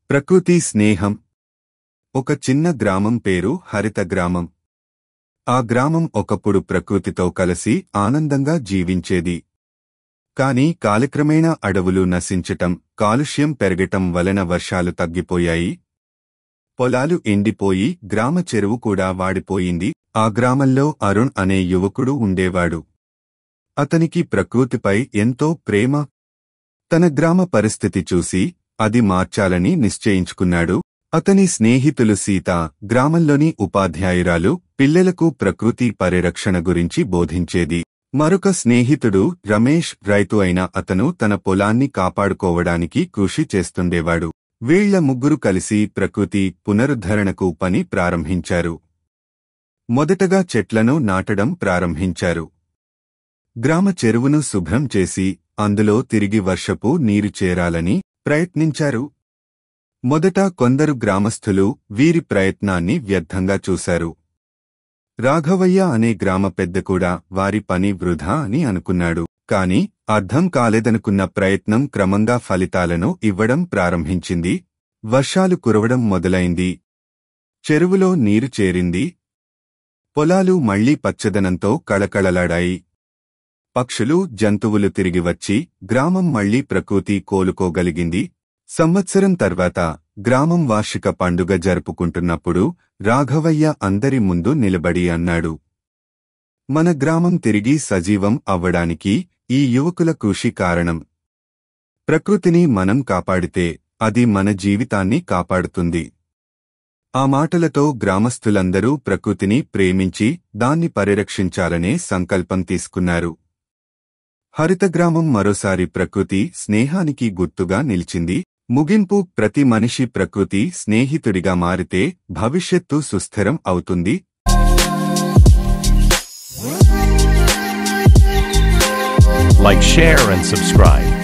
ప్రకృతి స్నేహం. ఒక చిన్న గ్రామం పేరు హరిత గ్రామం. ఆ గ్రామం ఒకప్పుడు ప్రకృతితో కలిసి ఆనందంగా జీవించేది. కాని కాలక్రమేణా అడవులు నశించటం, కాలుష్యం పెరగటం వలన వర్షాలు తగ్గిపోయాయి. పొలాలు ఎండిపోయి గ్రామ చెరువు కూడా వాడిపోయింది. ఆ గ్రామంలో అరుణ్ అనే యువకుడు ఉండేవాడు. అతనికి ప్రకృతిపై ఎంతో ప్రేమ. తన గ్రామ పరిస్థితి చూసి అది మార్చాలని నిశ్చయించుకున్నాడు. అతని స్నేహితులు సీత, గ్రామంలోని ఉపాధ్యాయురాలు, పిల్లలకు ప్రకృతి పరిరక్షణ గురించి బోధించేది. మరొక స్నేహితుడు రమేష్, రైతు అయిన అతను తన పొలాన్ని కాపాడుకోవడానికి కృషి చేస్తుండేవాడు. వీళ్ల ముగ్గురు కలిసి ప్రకృతి పునరుద్ధరణకు పని ప్రారంభించారు. మొదటగా చెట్లను నాటడం ప్రారంభించారు. గ్రామ చెరువును శుభ్రం చేసి అందులో తిరిగి వర్షపు నీరు చేరాలని ప్రయత్నించారు. మొదట కొందరు గ్రామస్థులు వీరి ప్రయత్నాన్ని వ్యర్థంగా చూశారు. రాఘవయ్య అనే గ్రామ పెద్ద కూడా వారి పని వృధా అని అనుకున్నాడు. కాని అర్థం కాలేదనుకున్న ప్రయత్నం క్రమంగా ఫలితాలను ఇవ్వడం ప్రారంభించింది. వర్షాలు కురవడం మొదలైంది. చెరువులో నీరు చేరింది. పొలాలు మళ్లీ పచ్చదనంతో కళకళలాడాయి. పక్షులు, జంతువులు తిరిగి వచ్చి గ్రామం మళ్లీ ప్రకృతి కోలుకోగలిగింది. సంవత్సరం తర్వాత గ్రామం వార్షిక పండుగ జరుపుకుంటున్నప్పుడు రాఘవయ్య అందరి ముందు నిలబడి అన్నాడు, మన గ్రామం తిరిగి సజీవం అవ్వడానికి ఈ యువకుల కృషి కారణం. ప్రకృతిని మనం కాపాడితే అది మన జీవితాన్ని కాపాడుతుంది. ఆ మాటలతో గ్రామస్థులందరూ ప్రకృతిని ప్రేమించి దాన్ని పరిరక్షించాలనే సంకల్పం తీసుకున్నారు. హరితగ్రామం మరోసారి ప్రకృతి స్నేహానికి గుర్తుగా నిలిచింది. ముగింపు: ప్రతి మనిషి ప్రకృతి స్నేహితుడిగా మారితే భవిష్యత్తు సుస్థిరం అవుతుంది. Like, share and subscribe.